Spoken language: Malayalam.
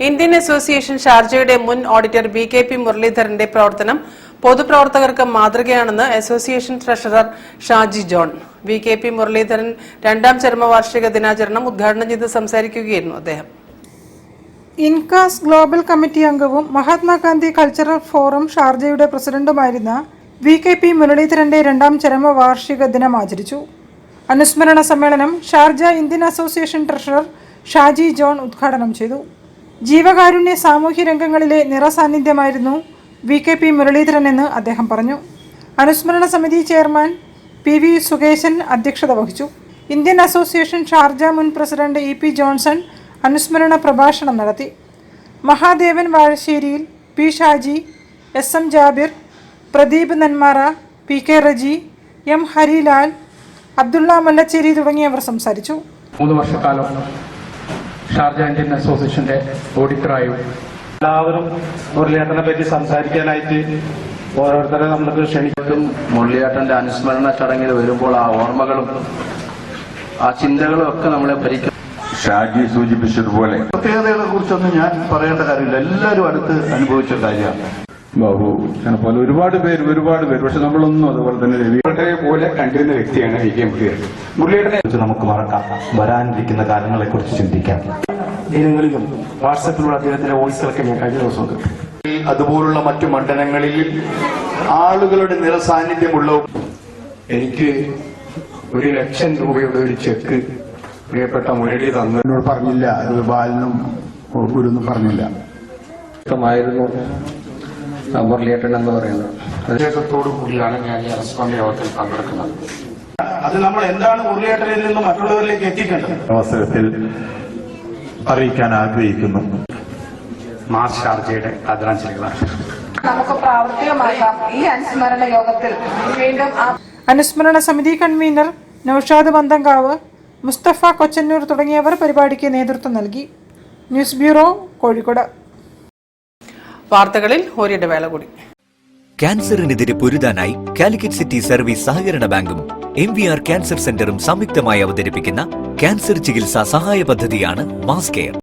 ഇന്ത്യൻ അസോസിയേഷൻ ഷാർജയുടെ മുൻ ഓഡിറ്റർ BKP മുരളീധരന്റെ പ്രവർത്തനം പൊതുപ്രവർത്തകർക്ക് മാതൃകയാണെന്ന് association treasurer Shaji John. BKP Muraleedharan രണ്ടാം ചരമവാർഷിക ദിനാചരണം ഉദ്ഘാടനം ചെയ്ത് സംസാരിക്കുകയായിരുന്നു അദ്ദേഹം. ഇൻകാസ് ഗ്ലോബൽ കമ്മിറ്റി അംഗവും മഹാത്മാഗാന്ധി കൾച്ചറൽ ഫോറം ഷാർജയുടെ പ്രസിഡന്റുമായിരുന്ന BKP മുരളീധരന്റെ രണ്ടാം ചരമവാർഷിക ദിനം ആചരിച്ചു. അനുസ്മരണ സമ്മേളനം Sharjah Indian association treasurer Shaji John ഉദ്ഘാടനം ചെയ്തു. ജീവകാരുണ്യ സാമൂഹ്യ രംഗങ്ങളിലെ നിറസാന്നിധ്യമായിരുന്നു BKP മുരളീധരൻ എന്ന് അദ്ദേഹം പറഞ്ഞു. അനുസ്മരണ സമിതി ചെയർമാൻ PV സുകേശൻ അധ്യക്ഷത വഹിച്ചു. ഇന്ത്യൻ അസോസിയേഷൻ ഷാർജ മുൻ പ്രസിഡന്റ് EP ജോൺസൺ അനുസ്മരണ പ്രഭാഷണം നടത്തി. Mahadevan വാഴശ്ശേരിയിൽ, P Shaji, SM Jabir, Pradeep നന്മാറ, PK Reji, M Harilal, Abdulla മല്ലച്ചേരി തുടങ്ങിയവർ സംസാരിച്ചു. 3 വർഷക്കാലം ഷാർജ ഇന്ത്യൻ അസോസിയേഷന്റെ ഓഡിറ്ററായും എല്ലാവരും മുരളിയേട്ടനെ പറ്റി സംസാരിക്കാനായിട്ട് ഓരോരുത്തരെ നമുക്ക് ക്ഷണിക്കും. മുരളിയേട്ടന്റെ അനുസ്മരണ ചടങ്ങിൽ വരുമ്പോൾ ആ ഓർമ്മകളും ആ ചിന്തകളും ഒക്കെ നമ്മളെ ഭരിക്കും. ഷാജി സൂചിപ്പിച്ചതുപോലെ പ്രത്യേകതകളെ കുറിച്ചൊന്നും ഞാൻ പറയേണ്ട കാര്യമില്ല, എല്ലാവരും അടുത്ത് അനുഭവിച്ച കാര്യമാണ്. ബാബു പോലെ ഒരുപാട് പേര് പക്ഷെ നമ്മളൊന്നും അതുപോലെ തന്നെ രവിയുടെ പോലെ കണ്ടിരുന്ന വ്യക്തിയാണ് മുരളിയേട്ടനെ കുറിച്ച് നമുക്ക് മറക്കാം, വരാനിരിക്കുന്ന കാലങ്ങളെ കുറിച്ച് ചിന്തിക്കാം. ദിനങ്ങളിലും വാട്സാപ്പിലുള്ള അദ്ദേഹത്തിന്റെ വോയിസുകളൊക്കെ ഞാൻ കഴിഞ്ഞ ദിവസം കേട്ടു. അതുപോലുള്ള മറ്റു മണ്ഡലങ്ങളിൽ ആളുകളുടെ നിറസാന്നിധ്യമുള്ള എനിക്ക് 1,00,000 രൂപയുടെ ഒരു ചെക്ക് പ്രിയപ്പെട്ട മുരളി തന്നു. എന്നോട് പറഞ്ഞില്ല, ബാലനും ഗുരുന്നും പറഞ്ഞില്ല. ഇഷ്ടമായിരുന്നു മുരളിയേട്ടൻ എന്ന് പറയുന്നത്. അദ്ദേഹത്തോടു കൂടിയാണ് ഞാൻ ഈ അനുസ്മരണ യോഗത്തിൽ പങ്കെടുക്കുന്നത്. അത് നമ്മൾ എന്താണ് മുരളിയേട്ടനിൽ നിന്ന് മറ്റുള്ളവരിലേക്ക് എത്തിക്കേണ്ടത് അവസരത്തിൽ അറിയിക്കാൻ ആഗ്രഹിക്കുന്നു. മാർച്ച് ഷാർജയുടെ ആദരാഞ്ജലികൾ നമുക്ക് പ്രാവർത്തികമാക്കാം. ഈ അനുസ്മരണ യോഗത്തിൽ വീണ്ടും അനുസ്മരണ സമിതി കൺവീനർ നൌഷാദ് ബന്തങ്കാവ്, മുസ്തഫ കൊച്ചന്നൂർ തുടങ്ങിയവർ പരിപാടിക്ക് നേതൃത്വം നൽകി. News bureau, Kozhikode. വാർത്തകളിൽ ഒരിടവേള കൂടി. ക്യാൻസറിനെതിരെ പൊരുതാനായി കാലിക്കറ്റ് സിറ്റി സർവീസ് സഹകരണ ബാങ്കും MVR ക്യാൻസർ സെന്ററും സംയുക്തമായി അവതരിപ്പിക്കുന്ന ക്യാൻസർ ചികിത്സാ സഹായ പദ്ധതിയാണ് മാസ് കെയർ.